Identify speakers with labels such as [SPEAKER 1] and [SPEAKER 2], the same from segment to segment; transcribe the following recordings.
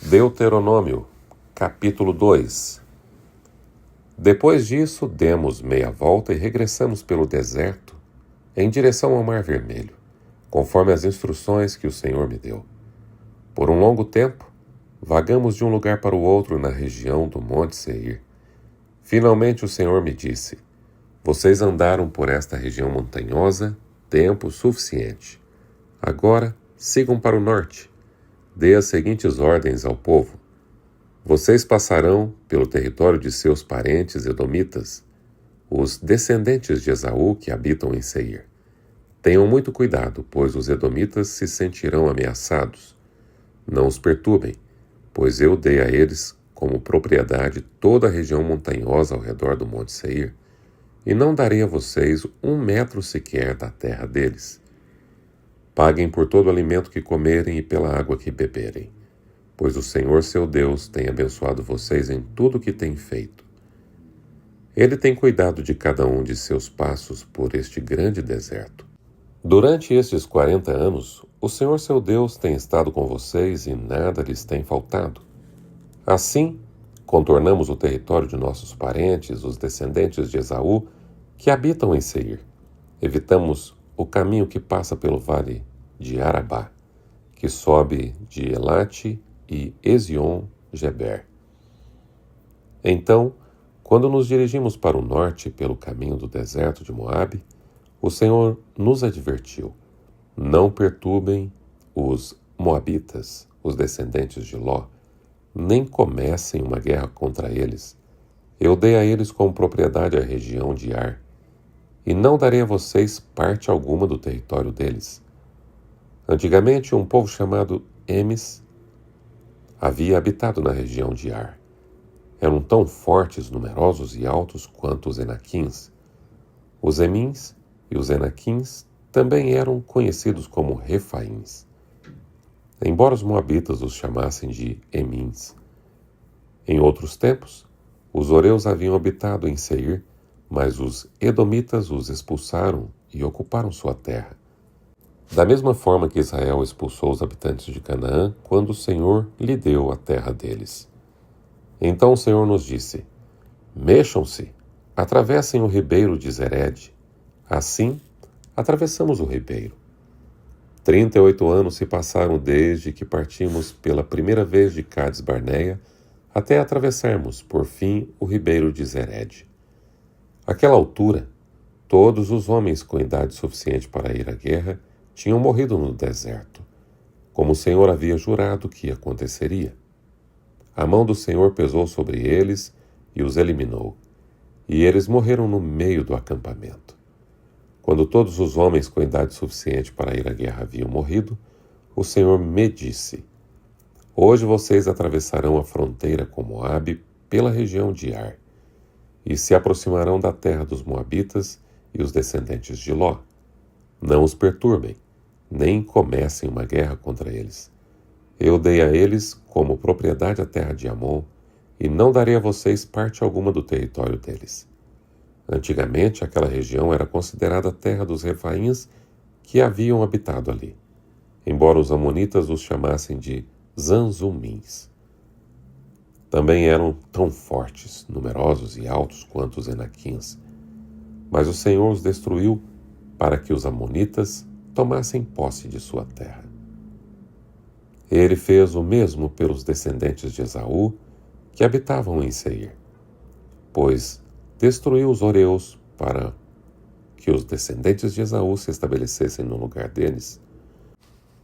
[SPEAKER 1] Deuteronômio, capítulo 2. Depois disso, demos meia volta e regressamos pelo deserto, em direção ao Mar Vermelho, conforme as instruções que o Senhor me deu. Por um longo tempo, vagamos de um lugar para o outro na região do Monte Seir. Finalmente o Senhor me disse: vocês andaram por esta região montanhosa tempo suficiente. Agora, sigam para o norte. Dê as seguintes ordens ao povo. Vocês passarão pelo território de seus parentes edomitas, os descendentes de Esaú que habitam em Seir. Tenham muito cuidado, pois os edomitas se sentirão ameaçados. Não os perturbem, pois eu dei a eles como propriedade toda a região montanhosa ao redor do Monte Seir, e não darei a vocês 1 metro sequer da terra deles. Paguem por todo o alimento que comerem e pela água que beberem, pois o Senhor seu Deus tem abençoado vocês em tudo o que tem feito. Ele tem cuidado de cada um de seus passos por este grande deserto. Durante estes 40 anos, o Senhor seu Deus tem estado com vocês e nada lhes tem faltado. Assim, contornamos o território de nossos parentes, os descendentes de Esaú, que habitam em Seir. Evitamos o caminho que passa pelo vale de Arabá, que sobe de Elate e Ezion-Geber. Então, quando nos dirigimos para o norte pelo caminho do deserto de Moabe, o Senhor nos advertiu: não perturbem os moabitas, os descendentes de Ló, nem comecem uma guerra contra eles. Eu dei a eles como propriedade a região de Ar, e não darei a vocês parte alguma do território deles. Antigamente, um povo chamado Emis havia habitado na região de Ar. Eram tão fortes, numerosos e altos quanto os Enaquins. Os Emins e os Enaquins também eram conhecidos como Refaíns, embora os moabitas os chamassem de Emins. Em outros tempos, os horeus haviam habitado em Seir, mas os edomitas os expulsaram e ocuparam sua terra. Da mesma forma que Israel expulsou os habitantes de Canaã quando o Senhor lhe deu a terra deles. Então o Senhor nos disse: mexam-se, atravessem o ribeiro de Zered. Assim, atravessamos o ribeiro. 38 anos se passaram desde que partimos pela primeira vez de Cades Barneia até atravessarmos, por fim, o ribeiro de Zered. Àquela altura, todos os homens com idade suficiente para ir à guerra tinham morrido no deserto, como o Senhor havia jurado que aconteceria. A mão do Senhor pesou sobre eles e os eliminou, e eles morreram no meio do acampamento. Quando todos os homens com idade suficiente para ir à guerra haviam morrido, o Senhor me disse: hoje vocês atravessarão a fronteira com Moabe pela região de Ar, e se aproximarão da terra dos moabitas e os descendentes de Ló. Não os perturbem, nem comecem uma guerra contra eles. Eu dei a eles como propriedade a terra de Amon, e não darei a vocês parte alguma do território deles. Antigamente, aquela região era considerada a terra dos Refaíns que haviam habitado ali, embora os amonitas os chamassem de Zanzumins. Também eram tão fortes, numerosos e altos quanto os Enaquins, mas o Senhor os destruiu para que os amonitas tomassem posse de sua terra. Ele fez o mesmo pelos descendentes de Esaú, que habitavam em Seir, pois destruiu os horeus para que os descendentes de Esaú se estabelecessem no lugar deles.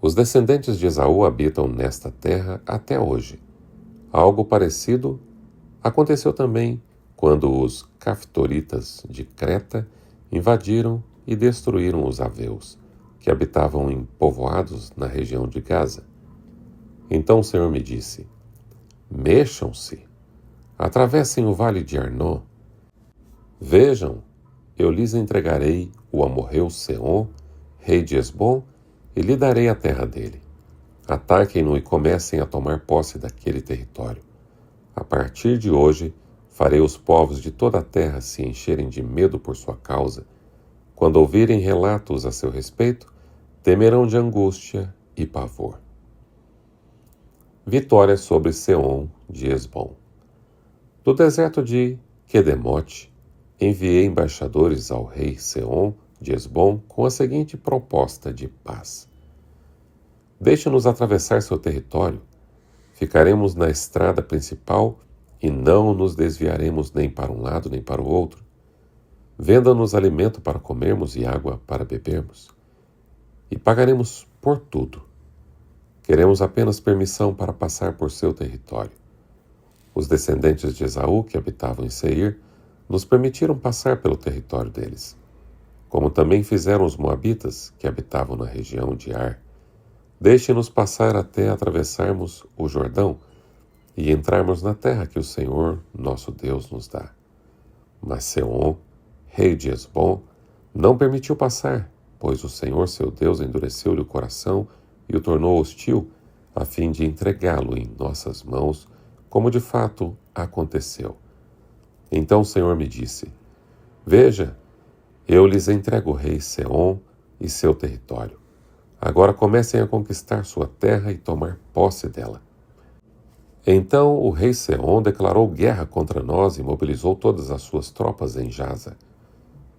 [SPEAKER 1] Os descendentes de Esaú habitam nesta terra até hoje. Algo parecido aconteceu também quando os caftoritas de Creta invadiram e destruíram os aveus, que habitavam em povoados na região de Gaza. Então o Senhor me disse: mexam-se, atravessem o vale de Arnó. Vejam, eu lhes entregarei o amorreu Seom, rei de Esbom, e lhe darei a terra dele. Ataquem-no e comecem a tomar posse daquele território. A partir de hoje, farei os povos de toda a terra se encherem de medo por sua causa. Quando ouvirem relatos a seu respeito, temerão de angústia e pavor. Vitória sobre Seom de Hesbom. Do deserto de Quedemote, enviei embaixadores ao rei Seom de Hesbom com a seguinte proposta de paz: deixe-nos atravessar seu território, ficaremos na estrada principal e não nos desviaremos nem para um lado nem para o outro. Venda-nos alimento para comermos e água para bebermos, e pagaremos por tudo. Queremos apenas permissão para passar por seu território. Os descendentes de Esaú, que habitavam em Seir, nos permitiram passar pelo território deles, como também fizeram os moabitas, que habitavam na região de Ar. Deixe-nos passar até atravessarmos o Jordão e entrarmos na terra que o Senhor, nosso Deus, nos dá. Mas Seom, rei de Hesbom, não permitiu passar, pois o Senhor, seu Deus, endureceu-lhe o coração e o tornou hostil, a fim de entregá-lo em nossas mãos, como de fato aconteceu. Então o Senhor me disse: veja, eu lhes entrego o rei Seom e seu território. Agora comecem a conquistar sua terra e tomar posse dela. Então o rei Seom declarou guerra contra nós e mobilizou todas as suas tropas em Jaza.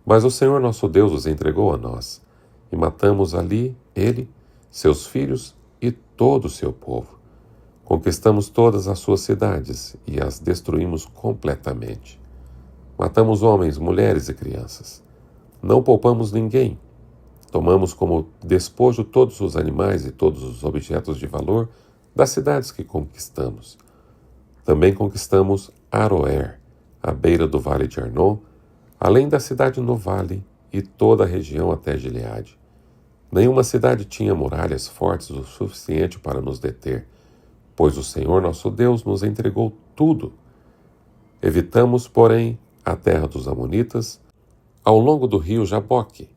[SPEAKER 1] Mas o Senhor nosso Deus os entregou a nós, e matamos ali ele, seus filhos e todo o seu povo. Conquistamos todas as suas cidades e as destruímos completamente. Matamos homens, mulheres e crianças. Não poupamos ninguém. Tomamos como despojo todos os animais e todos os objetos de valor das cidades que conquistamos. Também conquistamos Aroer, à beira do vale de Arnon, além da cidade no vale e toda a região até Gileade. Nenhuma cidade tinha muralhas fortes o suficiente para nos deter, pois o Senhor nosso Deus nos entregou tudo. Evitamos, porém, a terra dos Amonitas, ao longo do rio Jaboque,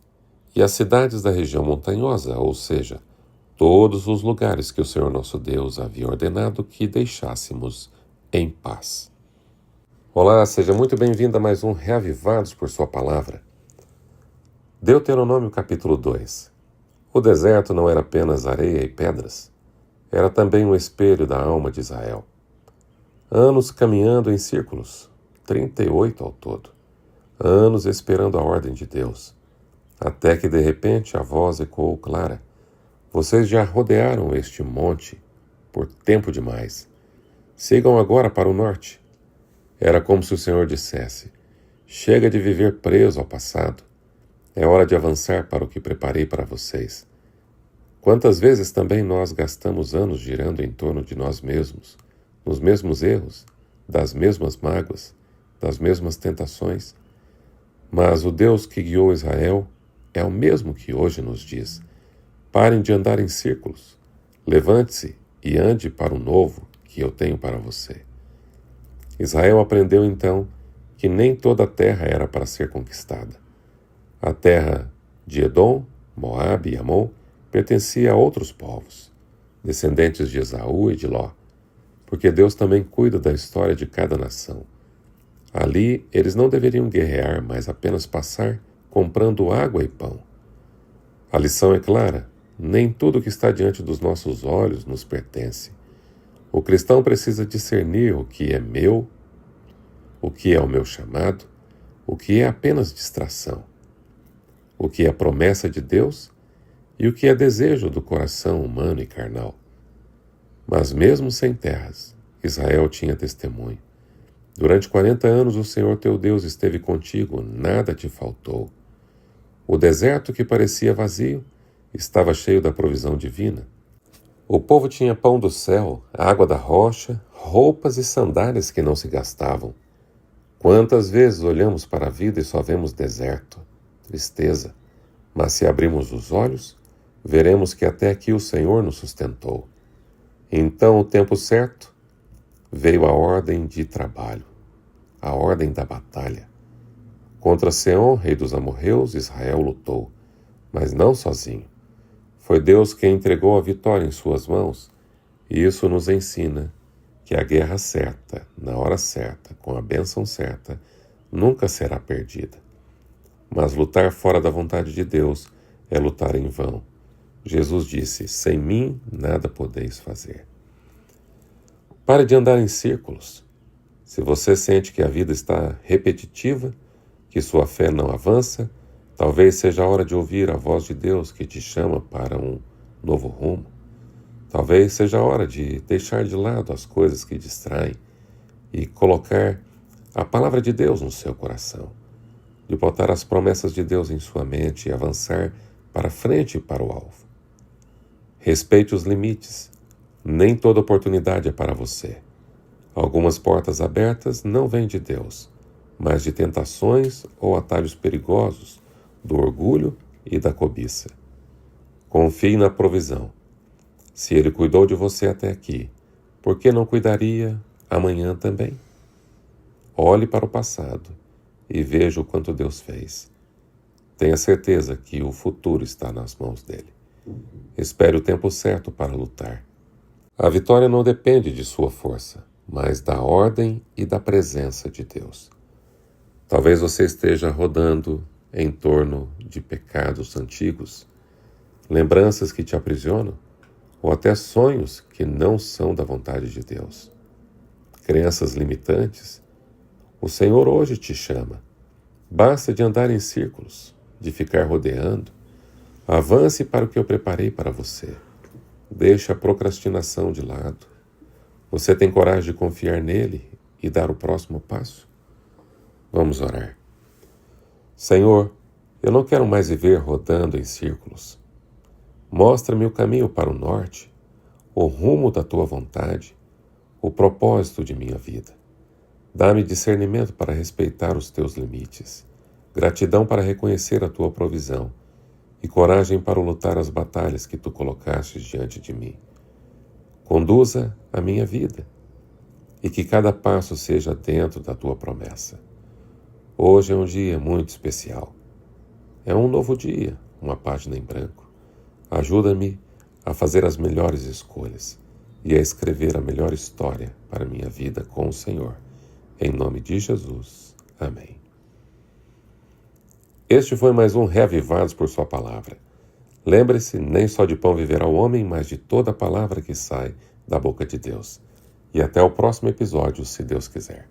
[SPEAKER 1] e as cidades da região montanhosa, ou seja, todos os lugares que o Senhor nosso Deus havia ordenado que deixássemos em paz. Olá, seja muito bem-vindo a mais um Reavivados por Sua Palavra. Deuteronômio capítulo 2. O deserto não era apenas areia e pedras, era também um espelho da alma de Israel. Anos caminhando em círculos, 38 ao todo. Anos esperando a ordem de Deus, até que de repente a voz ecoou clara: vocês já rodearam este monte por tempo demais. Sigam agora para o norte. Era como se o Senhor dissesse: chega de viver preso ao passado. É hora de avançar para o que preparei para vocês. Quantas vezes também nós gastamos anos girando em torno de nós mesmos, nos mesmos erros, das mesmas mágoas, das mesmas tentações. Mas o Deus que guiou Israel é o mesmo que hoje nos diz: parem de andar em círculos, levante-se e ande para o novo que eu tenho para você. Israel aprendeu então que nem toda a terra era para ser conquistada. A terra de Edom, Moabe e Amon pertencia a outros povos, descendentes de Esaú e de Ló, porque Deus também cuida da história de cada nação. Ali eles não deveriam guerrear, mas apenas passar comprando água e pão. A lição é clara: nem tudo que está diante dos nossos olhos nos pertence. O cristão precisa discernir o que é meu, o que é o meu chamado, o que é apenas distração, o que é promessa de Deus e o que é desejo do coração humano e carnal. Mas mesmo sem terras, Israel tinha testemunho. Durante 40 anos o Senhor teu Deus esteve contigo, nada te faltou. O deserto que parecia vazio estava cheio da provisão divina. O povo tinha pão do céu, água da rocha, roupas e sandálias que não se gastavam. Quantas vezes olhamos para a vida e só vemos deserto, tristeza, mas se abrimos os olhos, veremos que até aqui o Senhor nos sustentou. Então, o tempo certo, veio a ordem de trabalho, a ordem da batalha. Contra Seom, rei dos amorreus, Israel lutou, mas não sozinho. Foi Deus quem entregou a vitória em suas mãos, e isso nos ensina que a guerra certa, na hora certa, com a bênção certa, nunca será perdida. Mas lutar fora da vontade de Deus é lutar em vão. Jesus disse: sem mim nada podeis fazer. Pare de andar em círculos. Se você sente que a vida está repetitiva, que sua fé não avança, talvez seja a hora de ouvir a voz de Deus que te chama para um novo rumo. Talvez seja a hora de deixar de lado as coisas que distraem e colocar a palavra de Deus no seu coração, de botar as promessas de Deus em sua mente e avançar para frente e para o alvo. Respeite os limites. Nem toda oportunidade é para você. Algumas portas abertas não vêm de Deus, mas de tentações ou atalhos perigosos do orgulho e da cobiça. Confie na provisão. Se Ele cuidou de você até aqui, por que não cuidaria amanhã também? Olhe para o passado e veja o quanto Deus fez. Tenha certeza que o futuro está nas mãos dele. Espere o tempo certo para lutar. A vitória não depende de sua força, mas da ordem e da presença de Deus. Talvez você esteja rodando em torno de pecados antigos, lembranças que te aprisionam, ou até sonhos que não são da vontade de Deus. Crenças limitantes. O Senhor hoje te chama. Basta de andar em círculos, de ficar rodeando. Avance para o que eu preparei para você. Deixe a procrastinação de lado. Você tem coragem de confiar nele e dar o próximo passo? Vamos orar. Senhor, eu não quero mais viver rodando em círculos. Mostra-me o caminho para o norte, o rumo da tua vontade, o propósito de minha vida. Dá-me discernimento para respeitar os teus limites, gratidão para reconhecer a tua provisão e coragem para lutar as batalhas que tu colocaste diante de mim. Conduza a minha vida e que cada passo seja dentro da tua promessa. Hoje é um dia muito especial. É um novo dia, uma página em branco. Ajuda-me a fazer as melhores escolhas e a escrever a melhor história para a minha vida com o Senhor. Em nome de Jesus. Amém. Este foi mais um Reavivados por Sua Palavra. Lembre-se, nem só de pão viverá o homem, mas de toda a palavra que sai da boca de Deus. E até o próximo episódio, se Deus quiser.